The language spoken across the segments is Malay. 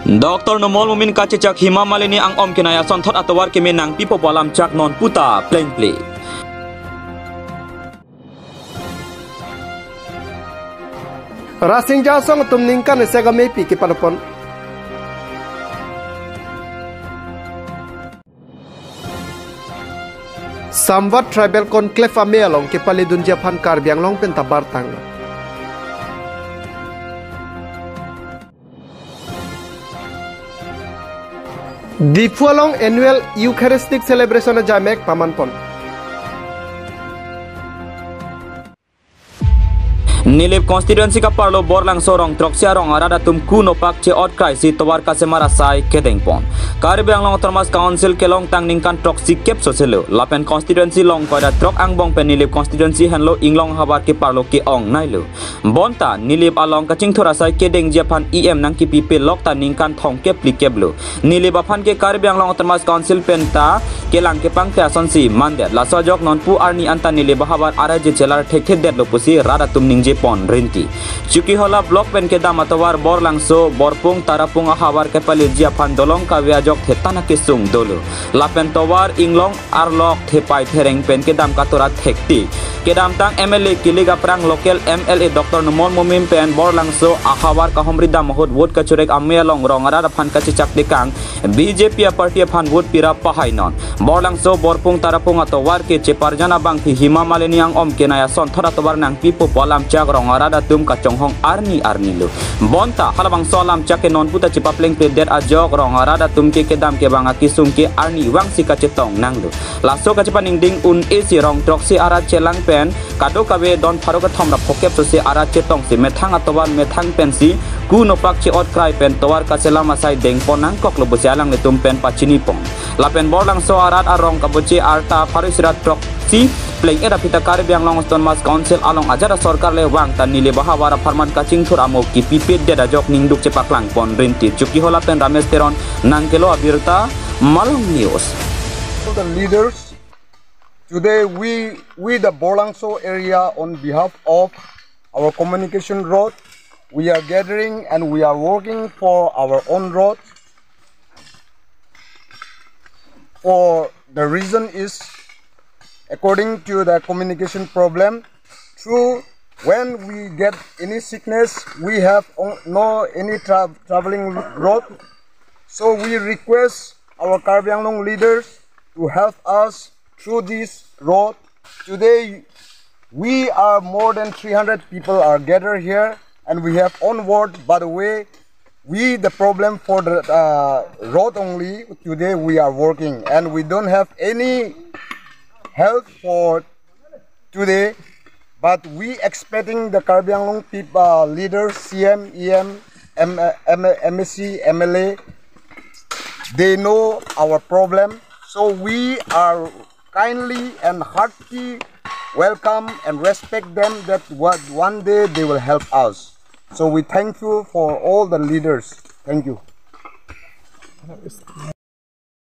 Dr. Nomol Mumin kacecak Hima Malini ang om kinaya sonthot atawar kemenang pipo palam cak non puta plain play. Rasing jasong tumningkan segame pi kipanapon. Sambat tribal conclave amelong kipali dunja pan karbiang long pentabar tang. Di Fualong annual Eucharistic celebration jamek pamanpon. Nilip constituency ka parlo borlang sorong troksia rong arada tum kuno pak che ot kai si tawar ka se marasai kedengpon karbiang long termas council ke long tang ningkan troksi kep soselo lapen constituency long koda trok ang bong pen nilip constituency hanlo inglong habar ke parlo ke ong nailo bonta nilip along ka chingthora sai kedeng japan em nang ki pipe lok ta ningkan thong kep likeblo nilip aphan ke karbiang long termas council penta kelang ke pang ta sonsi mandet la sojok non pu arni anta nilip habar ara je chelar thekhe det lopusi rada tum ningje pon rinti chuki hola block pen ke dam atawar bor langso borpung tarapung habar ke palir jia phan dolong ka wiajok thetana ke sung dolo lapen tawar inglong arlok thepai thereng pen ke dam katora thekti ke dam tang mla kiliga prang local mla dr nomol mumim pen bor langso habar ka homri dam hot vote ka churek amelong rongara phan ka chichak dekang bjp party phan vote pira pahainon bor langso borpung tarapung atawar ke cheparjana bang thi hima malini ang om kenaya son thora tawar nang pipo polam rong arada tum kacong hong arni lo bonta halabang solam chake non puta cipapleng predet ajok rong arada tum ke kedam ke banga kisung ke arni wang si kacetong nanglo laso kacepaning ding un esi rong troksi ara chelang pen kado kabe don pharo ka thomra phokep so se ara chetong si methang atobar methang pensi ku no pak che ot krai pen towar ka selama sai deng ponang kok lo bosalang le tum pen pachini pong lapen borlang so arat arong kaboche arta pharisirat troksi pleng era pita karbiang long ston mas council along ajara sarkar le wang tan nile bahawara farman kaching thur amo ki pipet deda jok ningduk cepaklang pon rinti chuki hola pen ramesh teron nangkelo abirta malong news. The leaders today we the Borlangso area on behalf of our communication road we are gathering and we are working for our own road for the reason is according to the communication problem through when we get any sickness we have no any traveling road so we request our Karbi Anglong leaders to help us through this road. Today we are more than 300 people are gathered here and we have onward. By the way, we the problem for the road only today we are working and we don't have any help for today, but we expecting the Karbi Anglong people leaders, CM, EM, MSC, MLA, they know our problem, so we are kindly and heartily welcome and respect them that one day they will help us. So we thank you for all the leaders. Thank you.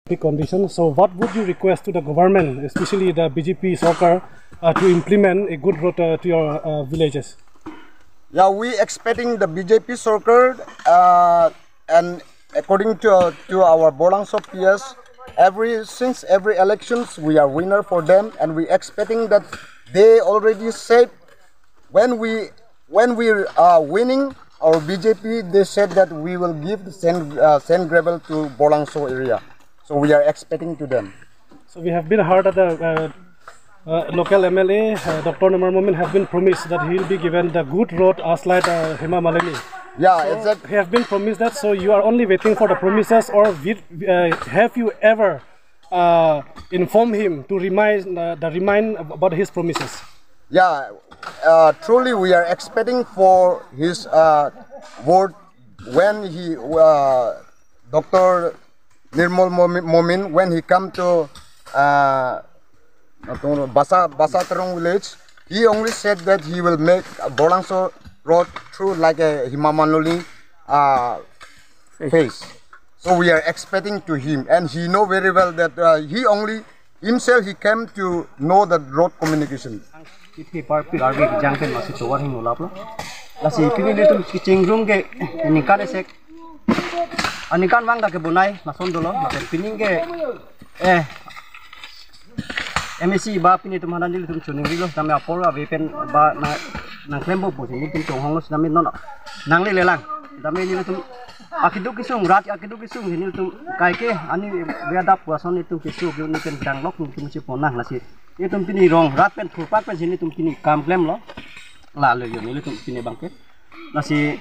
Condition. So what would you request to the government, especially the BJP Sarkar, to implement a good road to your villages? Yeah, we expecting the BJP Sarkar and according to our Borlangso PS, since every elections we are winner for them and we expecting that they already said when we are winning our BJP, they said that we will give the sand gravel to Borlangso area. So we are expecting to them. So we have been heard that the local MLA, Dr. Nomol Mumin, have been promised that he will be given the good road as like Hima Malini. Yeah, so exactly. He have been promised that. So you are only waiting for the promises, or have you ever informed him to remind about his promises? Yeah, truly we are expecting for his word when he Dr. Nirmal Momin, when he come to Basatarong village, he only said that he will make a Borlangso road through like a Himamanoli face. So we are expecting to him, and he know very well that he only himself he came to know the road communication. Lasi pili itu kicing room ke nikah esek anikan wang dak bunai mason dolo lapen pining ke MSC ba pini tum hanan dili tum chuning rilo tame apol ave pen ba nang klembo po sini tum chong honglos nami non nang le lelang tame ni tum akidu kisung rat akidu kisung ni tum kai ke ani beada puason ni tum kisu ni pen dang lok tum si ponah nasi ni tum pini rong rat pen thupat pen sini tum pini kam klem lo la le yo ni tum pini bangket nasi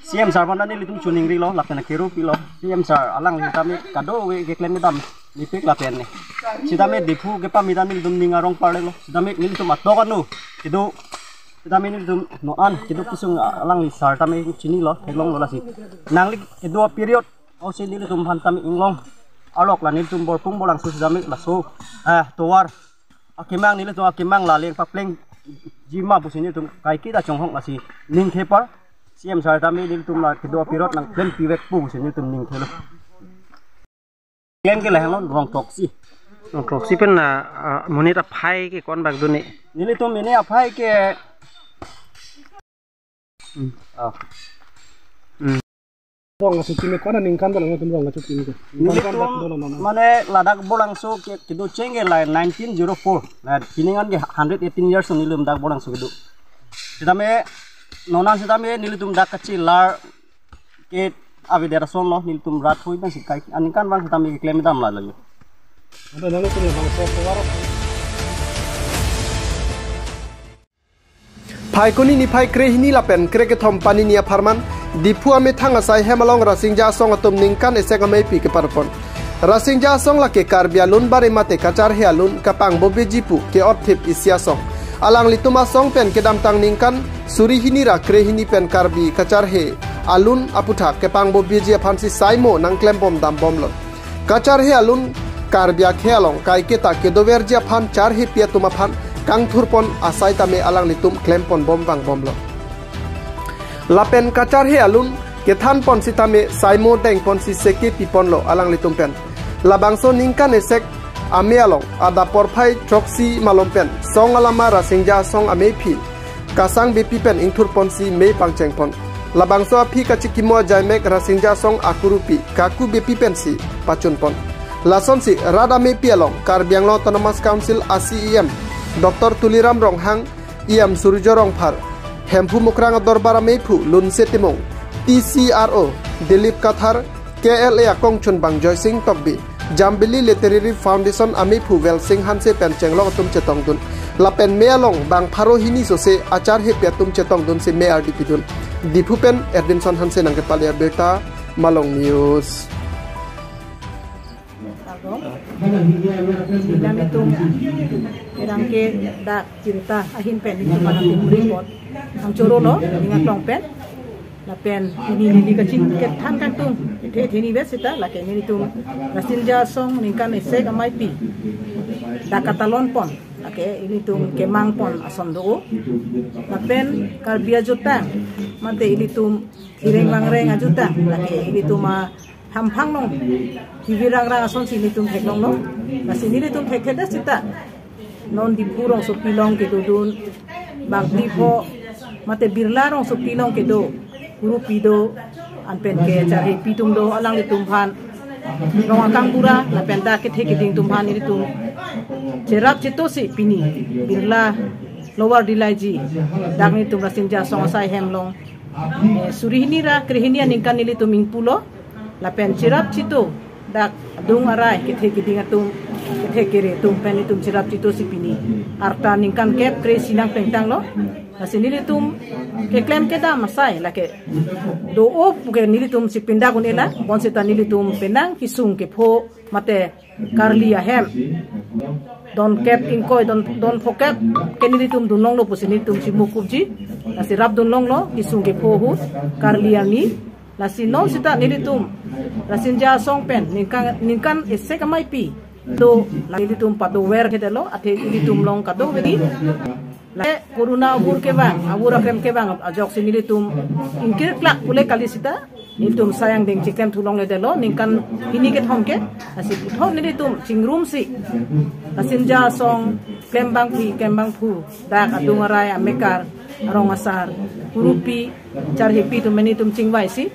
CM sar panda ni tum chuning rilo lapen keru pilo CM sar alang ni tame kado we ke klem dam nipik lapen ni sidame dipu ke pamitan ni dum ningarong parle lo sidame ni dum atokan no kido sidame ni dum noan kido kisung alang li sar tame chini lo heglong lo lasi nangli kido period au se ni dum han tame inglong alok la ni dum borpung bolang su sidame laso towar akimang ni dum akimang la leng papleng jima busini dum kai kita chonghong lasi ning thepar CM sar tame ni dum la kido period nang plan piwek pu busini dum ning thelo yang ke lahang rong toksi pen na monita phai ke kon bag duni nili to mene aphai ke rong su time kon ningkan dalang tum rong su time ko mane ladak bolang so ke kido chenge la 1904 na piningan ke 118 years nilum dak bolang so kido sidame nonan sidame nilitum dak kecil lar ke avi dera son lo nil tum rat hoi ban sikai anikan bang kita mi claim dam la lagi ada nang tu bang so war phai koni ni phai kre hini lapen kre ke thom pani nia farman dipu ame thanga sai hemalong rasingja song atum ningkan esegamai pi ke parpon rasingja song la ke karbia lun bare mate kachar he alun kapang bobe jipu ke othip isya song alang lituma song pen ke dam tang ningkan suri hini ra kre hini pen karbi kachar he alun aputhak kepang bo biji phansi saimo nang klempom dam bomlo kachar he alun karbia khelong kai keta kedover jia phan char he pia tuma phan kang thurpon asai tame alang litum klempon bombang bomlo lapen kachar he alun ke than pon sitame saimo deng pon si seke pipon lo alang litum pen labangso ningkan esek ame along ada porphai troksi malompen song alama rasingja song ame phi kasang bepi pen ingthur pon si me pangcheng pon labangso api kachikimo jaimek rasingja song akurupi kaku bepi pensi pachun pon lason si rada me pialong karbianglo autonomous council ACEM Dr Tuliram Ronghang iam surjorong phar hempu mukrang dorbara mephu lunse timong TCRO Dilip Kathar KLA Akongchun Bang Joy Singh Tokbi Jambili Literary Foundation Amipu Wel Singh Hanse Penchenglo tum chetong dun lapen mealong bang pharo hini sose achar he petum chetong dun se me RDP dun dipupen Edinson Hanse nang kepalia beta Malong News Kami tu erangke dak cinta ahin pen itu mana timuri pot ang coro lo ingat long pen la pen ini kecil ke tan kan tung ini besita la ke ini tu rasinja song ningkan ese kamai pi dak katalon pon la ke ini tu kemang pon ason do la pen karbia juta mate ini tu ireng langreng ajuta la ke ini tu ma hampang nong hivirang-rang ason sini tum heklong no na sini tum hekheda sita non di purong so pilong ke dudun bang dipo mate birlarong so pilong ke do guru pido anpen ke cari pitung do alang di tumpan rong akang pura na penta ke thekiding tumpan ini tum cerat citosi pini birla lower dilaji dangni tum rasinja song sai hemlong surihini ra krihini ningkan nili tuming pulo lapen cirap cito dak dung arai kethe kiding atum kethe kere tum pen tum cirap cito sipini arta ningkan kep kre sinang pentang lo asinili tum ke klem ke da masai lake do op ke nili tum sipinda gunela bonseta nili tum penang kisung ke pho mate karli ahem don kep inkoi don phokep ke nili tum dunong lo pusini tum simukubji asirap dunong lo kisung ke pho hu karli ani lasi non sita nilitum rasinja song pen ningkan esse kamai pi do nilitum pado wer kedelo ate nilitum long kado wedi la corona abur ke bang abur akrem ke bang ajok sinilitum ingkir klak ule kali sita nilitum sayang deng chikem tulong ledelo ningkan ini ke thongke asi thon nilitum chingrum si rasinja song kembang pu dak adungarai amekar arong asar kurupi charhipi tum menitum chingwai si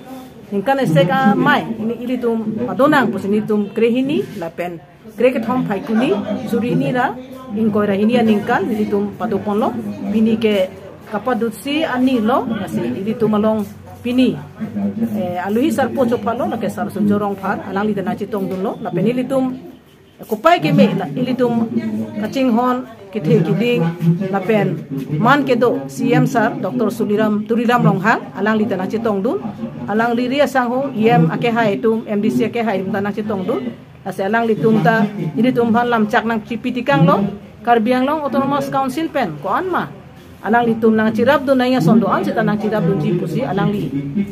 ningkan eseka mai ini ilitum padonang pusinitum krehini lapen krekathom phaikuni surini ra ingkoira hinia ningkan ilitum padoponlo bini ke kapadutsi ani lo nasi ilitum along pini aluhi sarpo chopalo la ke sar sunjorong phar alang li dana chitong dunlo la penilitum kupai ke me ilitum kaching hon kithe kiding la pen man ke do CM sar Dr. Turiram Longhang alang li dana chitong dun alang li ria sang ho yem ake hai tum MDC ake hai dana chitong dun ase alang li tum ta ilitum han lam chak nang chipitikang lo Karbiang Long Autonomous Council pen ko anma alang li tum nang cirap dun naya sondo an sita nang cirap dun jipusi alang li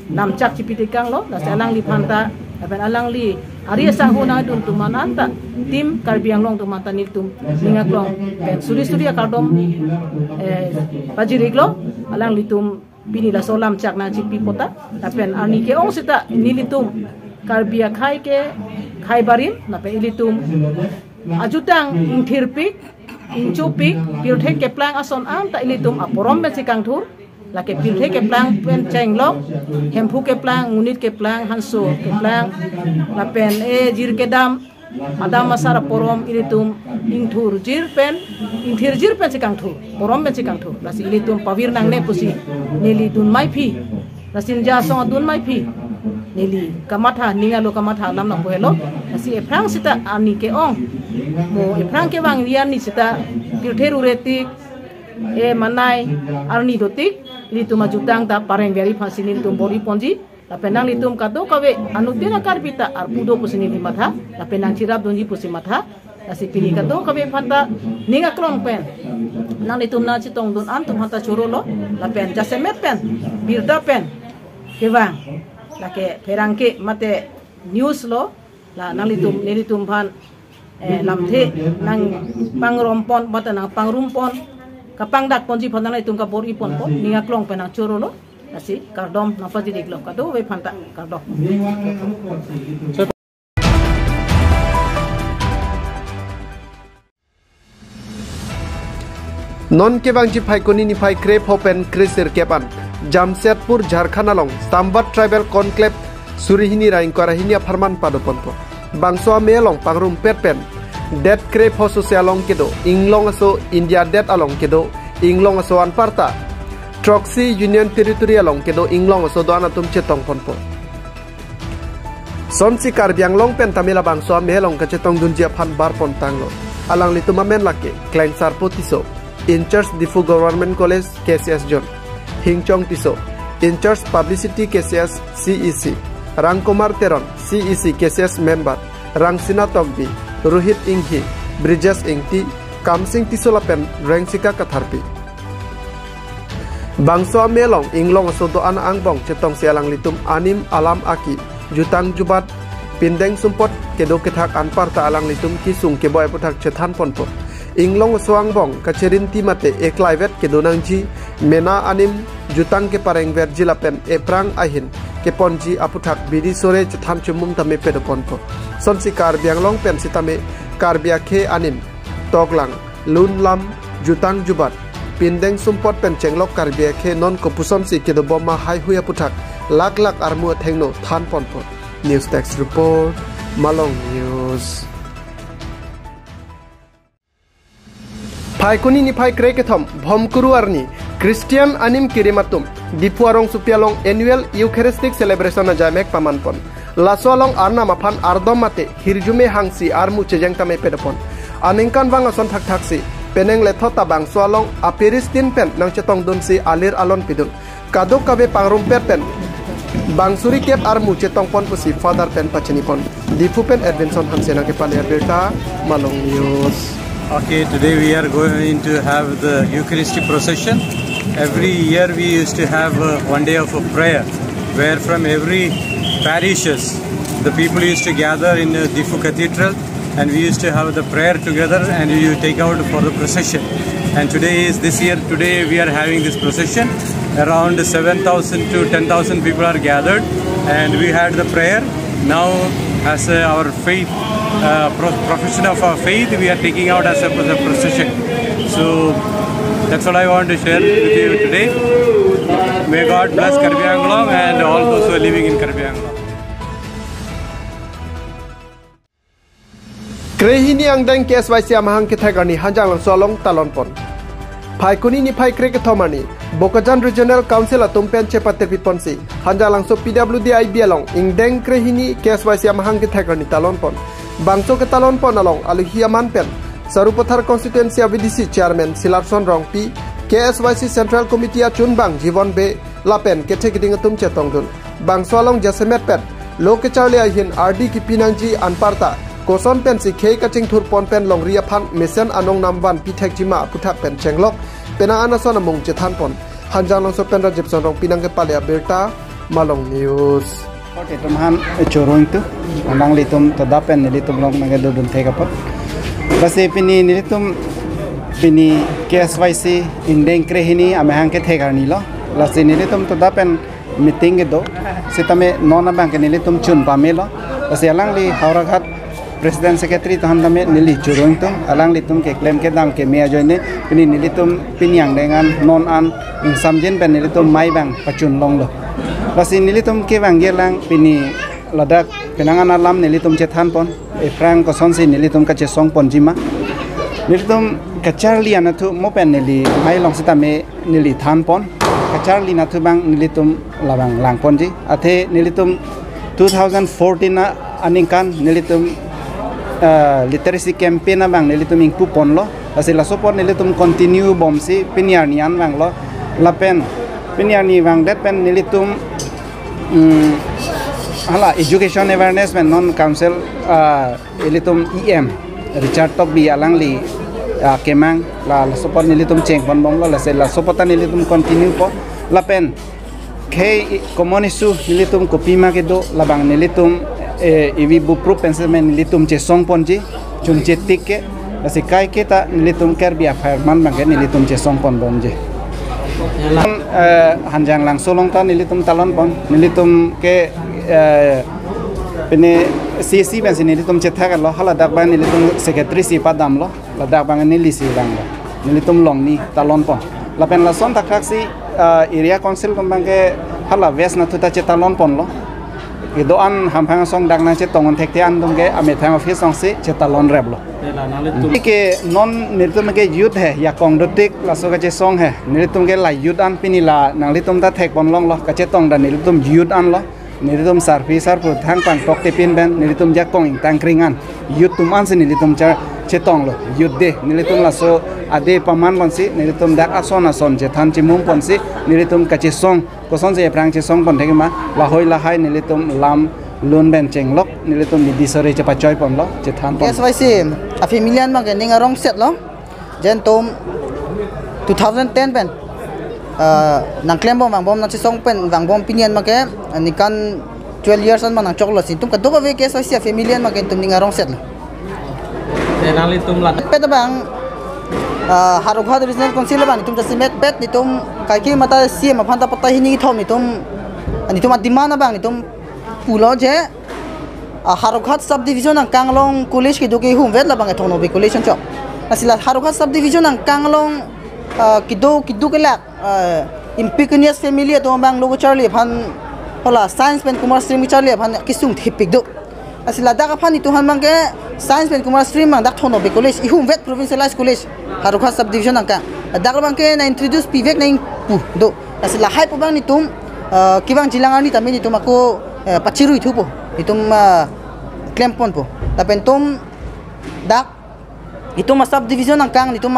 nam cak cipitikang lo ase alang li phanta apen alang li Arya sahuna dun tuman anta tim Karbiang Long tuman tanil tum ningak long pen suri akadom pajiriglo alang li tum bini la solam cak na cipi pota apen ani ke ong sita nilitum Karbia khai barim nape ilitum ajutang ingthirpik ingchupik pirthek keplang ason anta ilitum aporom ben sikang thur lake pirthek keplang pen chenglok hemphu keplang unit keplang hanso keplang lapen jir kedam adam masara porom ilitum ingthur jir pen sikang thur porom ben sikang thur lasi ilitum pavir nang ne pusi neli dun mai phi lasin ja song dun mai phi neli kamatha ningalo kamatha lam na boelo asi eprang sita ani ke ong mo eprang ke wang rian ni sita pirtheru retik manai arni dotik ilitum ajutang ta pareng veri fasinil tum bori ponji la penang litum kado kawe anudira karbita arpudo pusini limatha la penang cirap donji pusimatha asi pini kado kawe phanta ninga klong pen nang litum na chitong dun antum hanta chorolo la pen jasemet pen birda pen kewang lake perangke mate news lo la nalitum nelitum phan lamthe nang pangrompon mata nang pangrumpon kapangdat ponji phan nang itum ka bor ipon po ninga klong penang choro lo asi kardom napaji diklo kado we phanta kardom non kebangji phaikoni ni phai krep open krisir kepan Jamshedpur Jharkhand along Sambat Tribal Conclave Surihini Raing Korahinia Farman Padoponpo Bangsoa Melong Pangrum Petpen Det Krep Hosusi along kedo Inglong aso India Det along kedo Inglong aso Anparta Troxy Union Territory along kedo Inglong aso Doanatum Chetong Ponpo Sonsi Karbiang Long Pen Tamila Bangsoa Melong Kachetong Dunjia Pan Barpon Tanglo Alang Litumamen Lake Klein Sarpotiso In Charge Difu Government College KCS John Hingchong Tiso In Charge Publicity KCS CEC Rangkumar Teron CEC KCS Member Rangsina Togbi Ruhit Inghi Bridges Ingti Kamsing Tisolapen Rangsika Katharpi Bangso Melong Inglong Sodo Ana Angbong Chetong Sialang Litum Anim Alam Aki Jutang Jubat Pindeng Sumpot Kedo Kethak Anparta Alang Litum Kisung Keboy Putak Chethan Ponpo Inglong Soangbong Kacerin Timate Eklaivet Kedonangji Mena Anim Jutang ke Pareng Verjilapen Eprang Ahin ke Ponji Aputak Bidi Sore Chethan Chumum Tame Pedoponpo Sonsi Karbiang Long Pen Sitame Karbia Ke Anim Toglang Lun Lam Jutang Jubat Pindeng Sumpot Pen Chenglok Karbia Ke Non Kopuson Si Kedo Boma Hai Huya Putak Lak Armu Thengno Than Ponpo News Text Report Malong News Phaikuni ni phai krekethom bhomkuru arni Christian anim kirimatum dipuarong supialong annual Eucharistic celebration na jamek pamanpon lasolong arna maphan ardom mate hirjume hangsi armu chejeng tame pedopon aningkan wang ason thak thaksi peneng lethota bang swalong apiristin pen nang chetong dunsi alir alon pidun kadok kabe pangrum pen bangsuri kep armu chetong pon pusi father pen pachini pon dipu pen Edwinson Hansena ke paler berta Malong News. Okay, today we are going to have the Eucharistic procession. Every year we used to have one day of a prayer, where from every parishes the people used to gather in Difu Cathedral, and we used to have the prayer together, and we take out for the procession. And today we are having this procession. Around 7,000 to 10,000 people are gathered, and we had the prayer. Now, as our faith, profession of our faith, we are taking out as a procession. So that's what I want to share with you today. May God bless Karbi Anglong and all those who are living in Karbi Anglong. Krehini ang deng KSYC amahang kithagani hanjang lang solong talonpon. Phai kuni ni phai krek thomani Bokajan Regional Council atumpen chepater pitponsi hanjang lang so PWDI bialong ing deng krehini KSYC amahang kithagani talonpon. Bangso ke talonpon along aluhiaman pen Sarupothar Constituency VDC Chairman Silarson Rongpi KSYC Central Committee Chunbang Jivon Be Lapen ketegiding atum chetongdun. Bangso along Jasemet Pet Loke Charlie Ahin RD Kipinangji Anparta Koson pen si kei kaching thur pon pen long ria phan mission anong namban pithek jima puthak pen chenglok pena anason among chethan pon hanjang long so pen Rajib Sonrong pinang ke palya berta Malong News. Oke teman corong itu anang litum tadapen litum long nagadudun tegapot basi pini litum pini KSYC indeng krehini amehang ke tegarni lo lasi litum tadapen meeting itu sitame nona bang ke litum chun pamelo basi alang li hauragat Presiden Secretary Tuhan kami nili curung tu, alang litum ke klaim ke dam ke mea join ni, pini nilitum pinyang dengan non an samjen pen nilitum mai bang pacun long lo. Basi nilitum ke bang gelang pini ladak penangan alam nilitum cethan pon, Frank koson si nilitum kace song pon jima. Nilitum kacarli anatu mo pen nili mai long sita me nili than pon, kacarli natu bang nilitum labang lang pon ji. Ate nilitum 2014 na aningkan nilitum literacy campaign bang nilitum ingpu pon lo asila support nilitum continue bom si pinyar nian bang lo lapen pinyar ni bang det pen nilitum hala education awareness men non council nilitum EM Richard Tok bi alang li kemang la support nilitum cheng pon bom lo la sila support nilitum continue po lapen ke komunisu nilitum kopima ke do labang nilitum iwi bupru pensemen nilitum che song ponji chun che tikke asi kai kita nilitum kerbia farman bangke nilitum che song pon bomje hanjang lang solong ta nilitum talon pon nilitum ke pene CC bensin nilitum che thaga lo hala dak ban nilitum secretary si padam lo la dak bang nilisi bang nilitum long ni talon pon la pen la son takraksi area council bangke hala west na tuta che talon pon lo Idoan hampang song dak na che tongon thek tian dong ke ame thang office song se che talon reblo ke non nilitum ke youth hai ya kong dotik la so ka che song hai nilitum ke la youth an pinila nang litum ta thek pon long lo ka che tong da nilitum youth an lo nilitum sarfi sarpu thang pan tok te pin ben nilitum ja kong ing tang kringan youth tum an se nilitum cha che tong lo youth de nilitum la so ade paman bon si nilitum dak ason che than chi mum pon si nilitum ka che song ko son se prang che song pon thek ma la hoi la hai nilitum lam lun ben chenglok nilitum di disore che pa choi pon lo che than pon KSYC a familian ma ke ning arong set lo jen tom 2010 ben nang klem bom bang bom na che song pen bang bom pinian ma ke ni kan 12 years an ma nang choklo sin tum ka do ba ve KSYC a familian ma ke tum ning arong set lo nang litum la pet bang Harughat Regional Council bang tum Jasemet Pet nitum kaiki mata CM phanta pata hini thom nitum adimana bang nitum pulo je Harughat subdivision ang Kanglong College ki doki hum vet la bang thono be college chok asila Harughat subdivision ang Kanglong kido kelak impicunious family to bang logo Charlie phan hola science pen kumar stream Charlie phan kisung thipik do asila daga phan ituhan bang ke science pen kumar stream ang dak thono be college ihum vet provincialized college Harughat subdivision angka dagal bangke na introduce pivek na do asila hai po bang nitum kibang jilangan ni tami nitum ako pachiru itu po nitum klempon po tapi nitum dak itu subdivision angkang nitum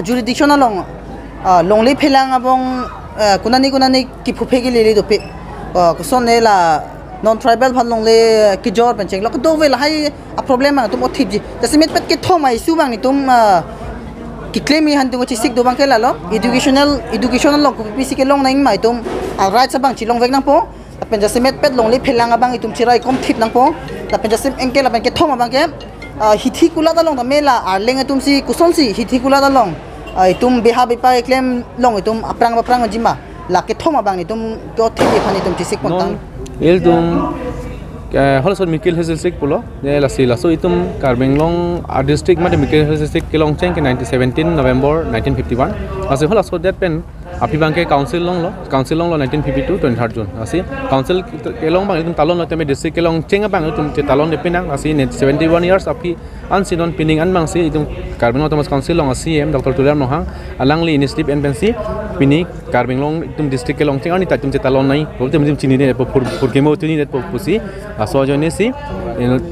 jurisdiction na long le phelang abong kunani kipupegi lele do pe kuson la non tribal phan long le kijor pen cheng lo do ve la hai a problem ang tum othip ji Jasemet Pet ke thomai su bang nitum ki claim han tu chi sik do bang kela lo educational lo ko pisi ke long nang mai tum a right sa bang chi long vek nang po apen Jasemet Pet long le phelang abang itum chirai kom thip nang po apen Jasem engkel apen ke thoma bang ke hithi kula da long da mela arleng atum si kuson si hithi kula da long itum beha bepa claim long itum aprang jima la ke thoma bang itum ko thip phani itum chi sik pon tang il tum Holson Mikil Heselsik pulo la sila so itum Karbenglong district mate Mikil Heselsik kilong cheng ke 1917 November 1951 ase hola so that pen api bangke council long lo 1952 23 June asi council kelong bang itum talon lo teme district kelong chenga bang itum talon de pinang asi 71 years api ansinon pining an bang si itum Carbon Autonomous Council long asi Dr. Tuliram Nohang alangli initiative NPC pini Carbon long itum district kelong chenga ni tatum talon nai boltem itum chini de pur kemo tuni de pusi aso jone si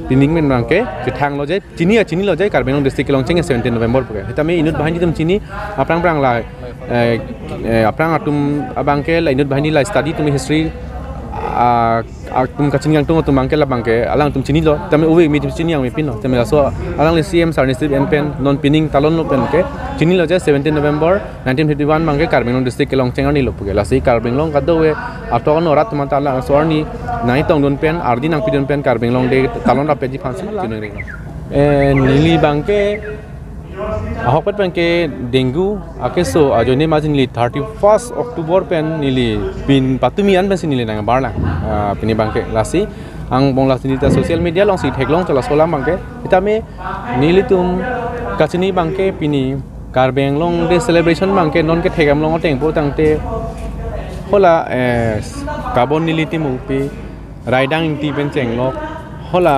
pining men bangke kethang lo jai chini lo jai Carbon long district kelong chenga 17 November puke hitame inut bahan itum chini aprang la aprang atum abangke la inut bahini la study tum history atum kacing yang tung bangke la bangke alang tum chini lo tame uwe mi chini yang mi pin lo tame so alang le CM sarnisip NPN non pinning talon lo pen ke chini lo ja 17 November 1951 bangke Carbon long district kelong chengar ni lo puge la sei Carbon long kadowe aton orat mata la sorni nai tong don pen ardi nang pidon pen Carbon long de talon ra peji phansi chino ring nili bangke ahok pat ke dengue akeso ajone majin li 31st October pen nili pin patumi an pensi nili nang barla pini bangke lasi ang bongla sinita social media long si theklong tala solam bangke itame nili tum kachini bangke pini Carbon long de celebration bangke non ke thegam long teng po tangte hola carbon nili timu pi raidang ti pen chenglok hola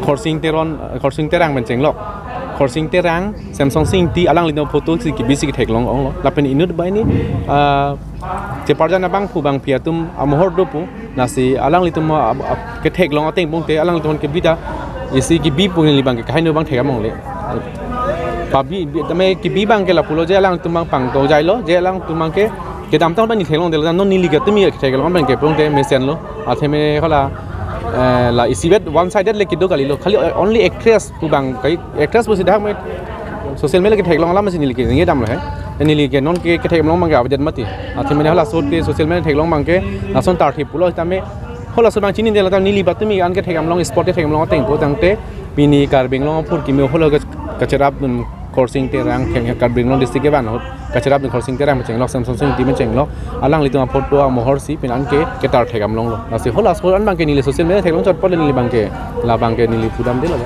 khorsing terang pen chenglok Korsing terang Samsung sing ti alang lino photo si ki bisi ki theklong ong lo lapen inut bai ni je parjana bang pu bang piatum amohor do pu nasi alang litum ke theklong ateng bung te alang litum ke bida isi ki bi pu ni bang ke kaino bang thega mong le pabi tame ki bi bang ke la pulo je alang tum bang pang to jai lo je alang tum bang ke dam tang bang ni theklong de la non ni liga tumi ke theklong bang ke pung te mesen lo atheme khala la isibet one sided le kido kali lo khali only actress tu bang kai actress bo sidah me social media ke theklong la masini like nge dam lo hai ni like non ke theklong bang ga abadet mati athi me hala sot ke social media theklong bang ke nason tar thi pulo tame hola so bang chini de la tam nili batumi an ke theklong sport ke theklong teng po tangte pini Carbon long phur ki me hola kacharap Korsing terang kheng Carbon long district ke ban hot kacharap Korsing terang me chenglok Samsung sing ti me chenglok alang litum photo mohor si pinan ke tar thegam long lo nasi hola so an bang ke nili social media theklong chot pole nili bang ke la bang ke nili pudam de lo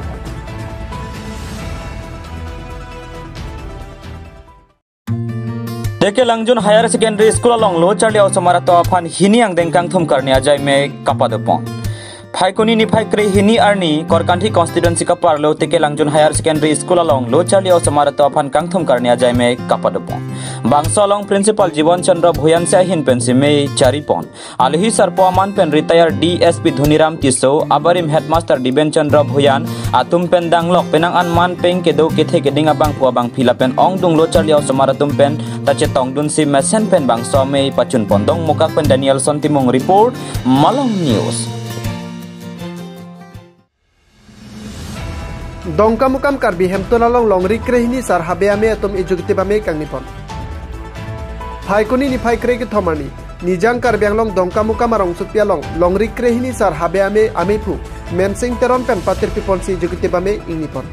Teke Langjun Higher Secondary School along lo charli au samarato aphan hini ang dengkang thum karne ajai me kapadopon Phaikoni ni phaikre hini arni Korkanthi constituency ka parlo Teke Langjun Higher Secondary School along lo charli au samarato aphan kangthum karne ajai me kapadopon Bangso along principal Jibon Chandra Bhuyan se hin pensi me charipon alhi sarpo aman pen retired DSP Dhuniram Tiso abarim headmaster Diben Chandra Bhuyan atum pen danglok penang an man peng ke do ke the ke dinga bang puwa bang phila pen ong dung lo charli au samaratum pen tache tong dun si mesen pen bangso me pachun pondong mukak pen Danielson Timong report Malong News Dongka mukam Karbi hemtona long rikrehini sar habeame atom ejugtiba me kangnipon Phaikoni ni phaikre ke thomani nijang Karbiang long dongka mukam arong supia long rikrehini sar habeame amepu mensing teron pen patir pipon si ejugtiba me ingnipon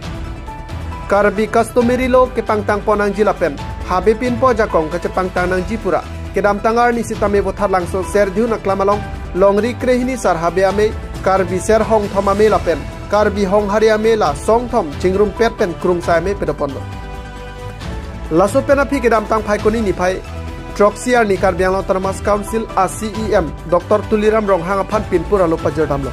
Karbi customary lo ke pangtang ponang jilapen habe pin po jakong ke pangtang nang jipura ke dam tangar ni sitame bothar langso serju naklamalong long rikrehini sar habeame Karbi ser hong thomame lapen Karbi hong haria mela song thom chingrum pet pen krum sai me pedopondo laso pena phi kedam tang phaikoni ni phai Troxiar ni Karbiang Autonomous Council ACEM Dr. Tuliram Ronghang phan pinpura lo pajer damlo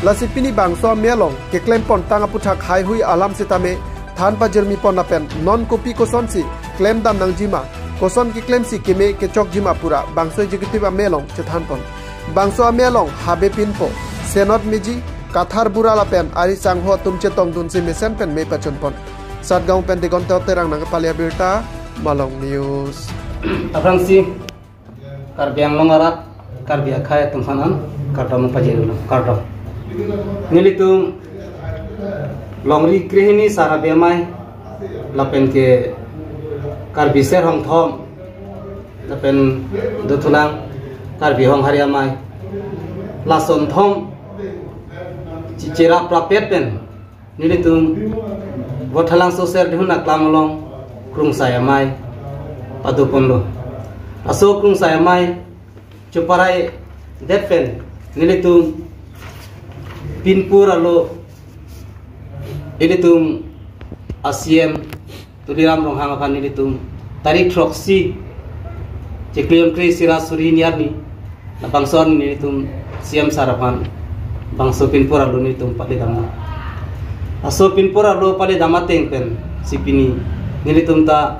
lasipini bangso melong ke klempon tanga puthak hai hui alam sitame than pajer mi pon pen non copy koson si claim dam nang jima koson ki claim si keme ke chok jima pura bangso executive melong che than pon bangso melong habe pinpo senot miji Kathar burala pen ari sangho tumche tong dun si mesen pen me pachon pon Satgaon pen de gonte terang nang palia berta Malong News Aprang si Karbiang longarat Karbia khai tumhanan kardam pajiru kardam nilitum longri krehini sara bemai lapen ke Karbiser hong thom lapen dutulang Karbi hong hariamai lason thom Cicira prapet pen nilitum wathalang sosial dihuna klamolong krung sayamai padupon lo aso krung sayamai chuparai depen nilitum pinpura lo nilitum ACM Tuliram Ronghang aphan nilitum tarik troksi Ceklion kri sira suri niarni na bangson ni tum siam sarapan bangso pinpura lo ni tum pali dama aso pinpura lo pali dama teng pen sipini ni tum ta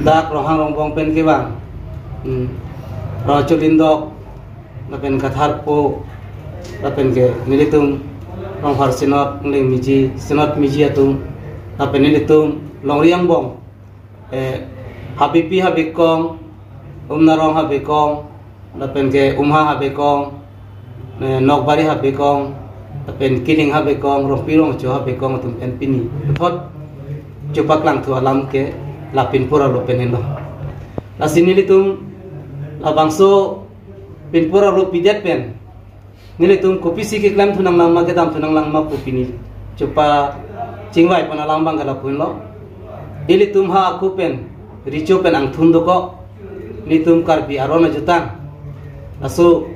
dak rohang rongbong pen ke bang ro chulindok na pen kathar po na pen ke ni tum rong har sinot ling miji sinot miji atum na pen ni tum long riang bong habipi habikong narong habikong lapen ke umha habikong nokbari habikong lapen kiling habikong rompirong cho habikong tum pen pini thot chupak lang tu alam ke lapin pura lo pen hendo la sini litum la bangso pin pura lo pidet pen nilitum kopi sikik lam tunang lang magedam tunang lang mapupini chupa cingwai panalang bang kala pun lo ilitum ha aku pen rico pen ang thum doko nitum karbi arona jutang aso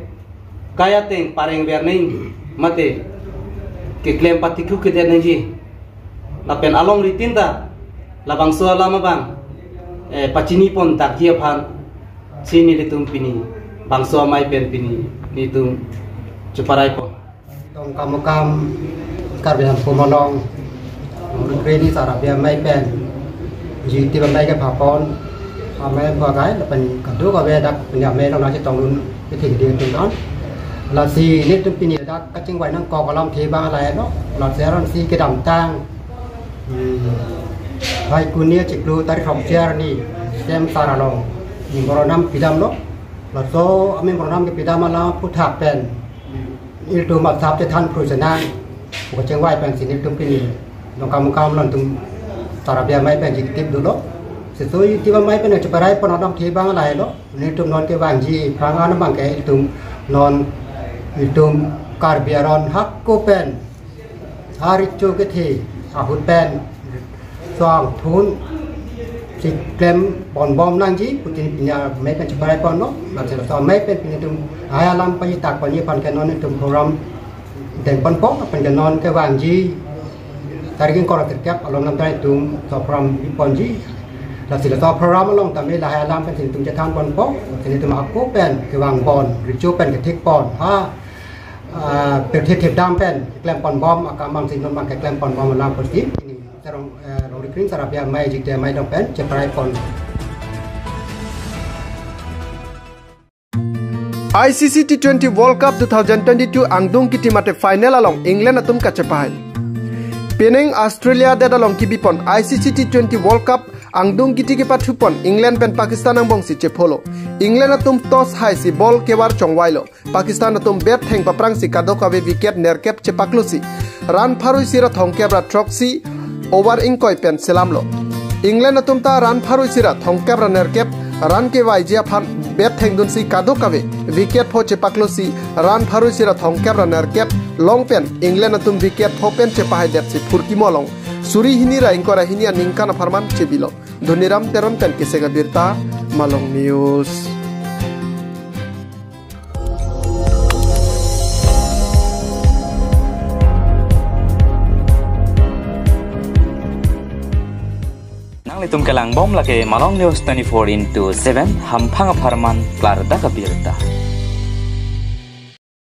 kaya teng pareng berning mate ke klem patiku ke denji lapen along ritinda labang so lama bang pacini pon tak dia phan sini litum pini bangso mai pen pini nitum cuparai po tong kam karbi han pomonong reni sarabia mai pen jiti ban mai ke phapon ame qua cái là phần cầm đuốc ở bên đặt nhà mẹ trong đó sẽ trồng luôn cái thịt điện từ đó là gì nên trong pin đó các chính vậy nó còn làm thì ba lại đó là sẽ làm gì cái đầm tang hai cuốn nia chụp lưu tại phòng chơi này xem sao là lòng mình còn năm pidam đó là số mình còn năm cái pidam là phút tháp pen yêu cầu mặt tháp cho thân phù năng của chính vậy pen xin trong pin nó cam lần tung tarabia mai pen chỉ tiếp được đó sesuai tiba mai pen ceparai penodong tibang lai lo ni tum non ke bangji prangan bang ke tum non itum karbiaron hak ko pen hari chu ke thi ahut pen song thun si klem bon bom nang ji putin pinya mai pen ceparai pon no la se so mai pen pin tum aya lam pai tak pan ni pan ke non tum program den pon pok pan ke non ke bangji tarikin kor terkap alom nam dai tum so program pon ji là sự do program long tạm đây là hai làmเป็นสิ่งตุงจะทานบอลป๊อกสิ่งที่มาคู่เป็นคือวางบอลหรือจูเป็นกับทิกบอลถ้าเป็นเทปดำเป็นแกลมบอลบอมอาการบางสิ่งนั้นบางแกลมบอลบอมมันลามโพสิทีฟนี่จะลงดิครินสารพิษไม่จิกเดียไม่ต้องเป็นจะไปบอล ICC T20 World Cup 2022 angdung kiti mate final along England atum kacepai Penang Australia dead along kibipon ICC T20 World Cup angdung kiti ke pathupon England pen Pakistan ang bongsi chepolo England atum toss high si ball kewar chongwailo Pakistan atum bat theng paprang si kadokawe wicket nerkep chepaklusi run pharui sira thongkebra troxy over inkoi pen selamlo England atum ta run pharui sira thongkebra nerkep run ke waijia phan bat theng dun si kadokawe wicket pho chepaklusi run pharui sira thongkebra nerkep long pen England atum wicket pho pen chepahai det si phurki molong suri hini ra ingkora hini ningkana farman chebilo Dhoniram teron pen kisega birta Malong News nang litum kelang bom lake Malong News 24/7 hampanga farman klarda ka birta